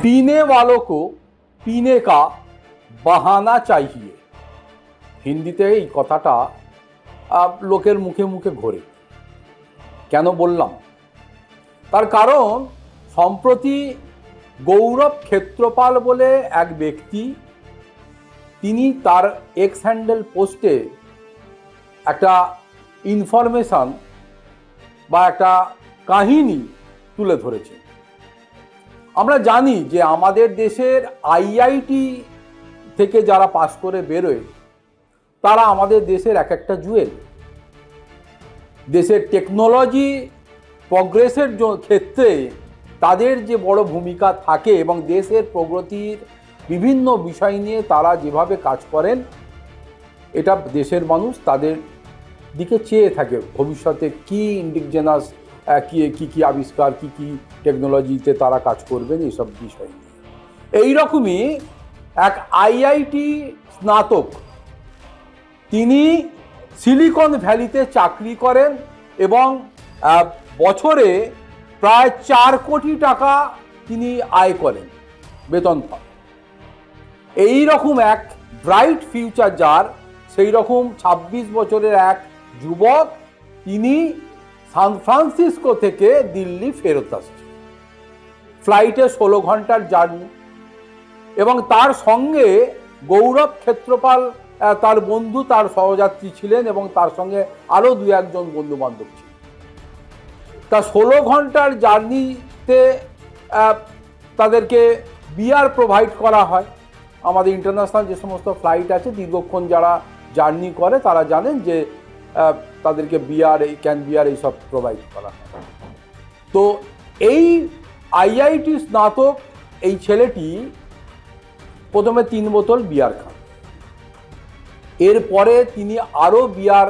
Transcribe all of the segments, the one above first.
पीने वालों को पीने का बहाना चाहिए। হিন্দিতে এই কথাটা লোকের মুখে মুখে ঘোরে। কেন বললাম? তার কারণ সম্প্রতি গৌরব ক্ষেত্রপাল বলে এক ব্যক্তি, তিনি তার এক্স হ্যান্ডেল পোস্টে একটা ইনফরমেশন বা একটা কাহিনী তুলে ধরেছেন। আমরা জানি যে আমাদের দেশের আইআইটি থেকে যারা পাস করে বেরোয় তারা আমাদের দেশের এক একটা জুয়েল। দেশের টেকনোলজি প্রগ্রেসের ক্ষেত্রে তাদের যে বড় ভূমিকা থাকে এবং দেশের প্রগতির বিভিন্ন বিষয় নিয়ে তারা যেভাবে কাজ করেন, এটা দেশের মানুষ তাদের দিকে চেয়ে থাকে। ভবিষ্যতে কি ইন্ডিজিনাস কি আবিষ্কার, কি টেকনোলজিতে তারা কাজ করবেন, এইসব বিষয় নিয়ে। এইরকমই এক আইআইটি স্নাতক, তিনি সিলিকন ভ্যালিতে চাকরি করেন এবং বছরে প্রায় 4 কোটি টাকা তিনি আয় করেন, বেতন পান। এইরকম এক ব্রাইট ফিউচার যার, সেই রকম 26 বছরের এক যুবক, তিনি সান ফ্রান্সিসকো থেকে দিল্লি ফেরত আসছে ফ্লাইটে 16 ঘন্টার জার্নি। এবং তার সঙ্গে গৌরব ক্ষেত্রপাল তার বন্ধু, তার সহযাত্রী ছিলেন এবং তার সঙ্গে আরও 2-1 জন বন্ধু বান্ধব ছিলেন। তা 16 ঘন্টার জার্নিতে তাদেরকে বিয়ার প্রোভাইড করা হয়। আমাদের ইন্টারন্যাশনাল যে সমস্ত ফ্লাইট আছে, দীর্ঘক্ষণ যারা জার্নি করে তারা জানেন যে তাদেরকে বিয়ার, এই ক্যান বিয়ার, এইসব প্রোভাইড করা হয়। তো এই আইআইটি স্নাতক এই ছেলেটি প্রথমে 3 বোতল বিয়ার খান। এরপরে তিনি আরও বিয়ার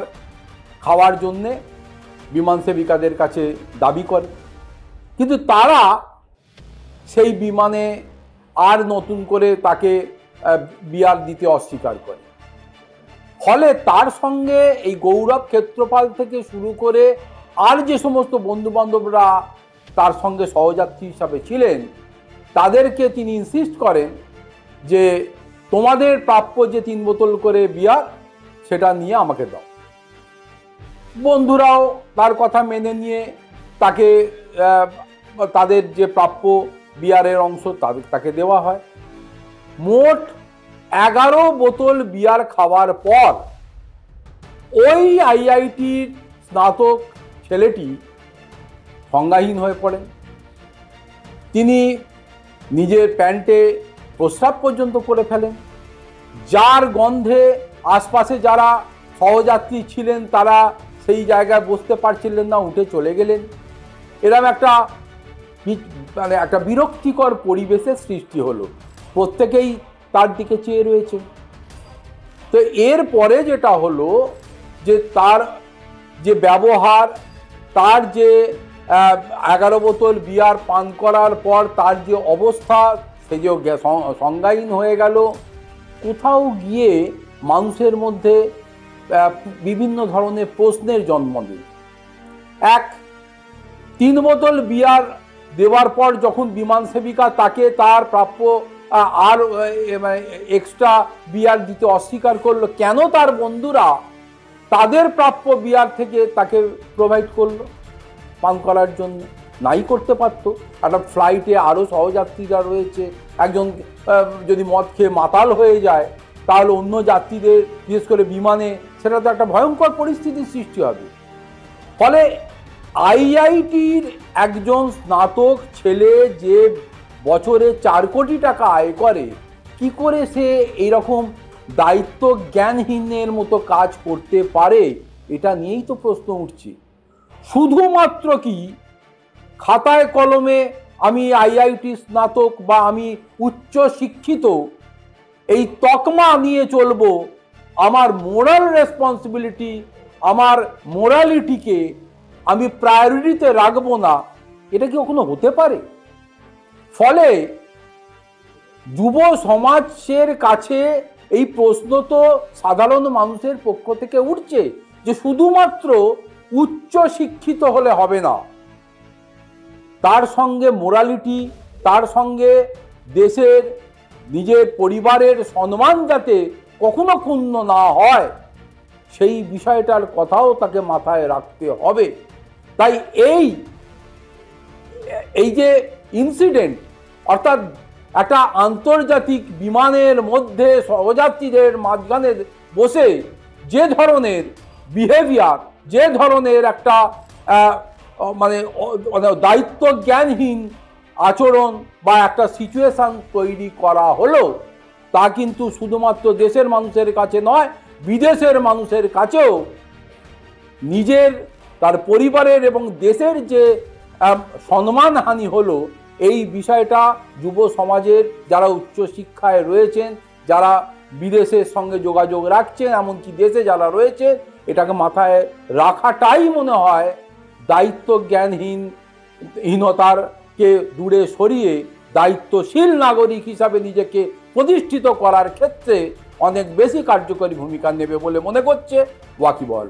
খাওয়ার জন্যে বিমান সেবিকাদের কাছে দাবি করেন, কিন্তু তারা সেই বিমানে আর নতুন করে তাকে বিয়ার দিতে অস্বীকার করে। ফলে তার সঙ্গে এই গৌরব ক্ষেত্রপাল থেকে শুরু করে আর যে সমস্ত বন্ধু বান্ধবরা তার সঙ্গে সহযাত্রী হিসাবে ছিলেন, তাদেরকে তিনি ইনসিস্ট করেন যে তোমাদের প্রাপ্য যে 3 বোতল করে বিয়ার, সেটা নিয়ে আমাকে দাও। বন্ধুরাও তার কথা মেনে নিয়ে তাকে তাদের যে প্রাপ্য বিয়ারের অংশ তাকে দেওয়া হয়। মোট 11 বোতল বিয়ার খাওয়ার পর ওই আইআইটির স্নাতক ছেলেটি সংজ্ঞাহীন হয়ে পড়েন। তিনি নিজের প্যান্টে প্রস্রাব পর্যন্ত করে ফেলেন, যার গন্ধে আশপাশে যারা সহযাত্রী ছিলেন তারা সেই জায়গায় বসতে পারছিলেন না, উঠে চলে গেলেন। এরকম একটা বিরক্তিকর পরিবেশের সৃষ্টি হলো। প্রত্যেকেই তার দিকে চেয়ে রয়েছে। তো এর পরে যেটা হলো যে তার যে ব্যবহার, তার যে 11 বোতল বিয়ার পান করার পর তার যে অবস্থা, সে যে সংজ্ঞাহীন হয়ে গেল। কোথাও গিয়ে মানুষের মধ্যে বিভিন্ন ধরনের প্রশ্নের জন্ম দেয়। 3 বোতল বিয়ার দেওয়ার পর যখন বিমান সেবিকা তাকে তার প্রাপ্য আর এক্সট্রা বিয়ার দিতে অস্বীকার করলো, কেন তার বন্ধুরা তাদের প্রাপ্য বিয়ার থেকে তাকে প্রোভাইড করলো পান করার জন্য? নাই করতে পারতো। একটা ফ্লাইটে আরও সহযাত্রীরা রয়েছে, একজন যদি মদ খেয়ে মাতাল হয়ে যায় তাহলে অন্য যাত্রীদের, বিশেষ করে বিমানে, সেটা তো একটা ভয়ঙ্কর পরিস্থিতির সৃষ্টি হবে। ফলে আইআইটির একজন স্নাতক ছেলে যে বছরে 4 কোটি টাকা আয় করে, কি করে সে এইরকম দায়িত্ব জ্ঞানহীনের মতো কাজ করতে পারে? এটা নিয়েই তো প্রশ্ন উঠছে। শুধুমাত্র কি খাতায় কলমে আমি আইআইটি স্নাতক বা আমি উচ্চ শিক্ষিত, এই তকমা নিয়ে চলবো, আমার মোরাল রেসপন্সিবিলিটি, আমার মোরালিটিকে আমি প্রায়োরিটিতে রাখবো না, এটা কি কখনো হতে পারে? ফলে যুব সমাজের কাছে এই প্রশ্ন তো সাধারণ মানুষের পক্ষ থেকে উঠছে যে শুধুমাত্র উচ্চ শিক্ষিত হলে হবে না, তার সঙ্গে মোরালিটি, তার সঙ্গে দেশের নিজের পরিবারের সম্মান যাতে কখনো ক্ষুণ্ণ না হয় সেই বিষয়টার কথাও তাকে মাথায় রাখতে হবে। তাই এই যে ইনসিডেন্ট, অর্থাৎ একটা আন্তর্জাতিক বিমানের মধ্যে সহযাত্রীদের মাঝখানে বসে যে ধরনের বিহেভিয়ার, যে ধরনের একটা মানে দায়িত্ব জ্ঞানহীন আচরণ বা একটা সিচুয়েশন তৈরি করা হলো, তা কিন্তু শুধুমাত্র দেশের মানুষের কাছে নয়, বিদেশের মানুষের কাছেও নিজের, তার পরিবারের এবং দেশের যে সম্মানহানি হলো, এই বিষয়টা যুব সমাজের যারা উচ্চশিক্ষায় রয়েছেন, যারা বিদেশের সঙ্গে যোগাযোগ রাখছেন, এমনকি দেশে যারা রয়েছে, এটাকে মাথায় রাখাটাই মনে হয় দায়িত্ব হীনতারকে দূরে সরিয়ে দায়িত্বশীল নাগরিক হিসাবে নিজেকে প্রতিষ্ঠিত করার ক্ষেত্রে অনেক বেশি কার্যকরী ভূমিকা নেবে বলে মনে করছে ওয়াকিবহাল।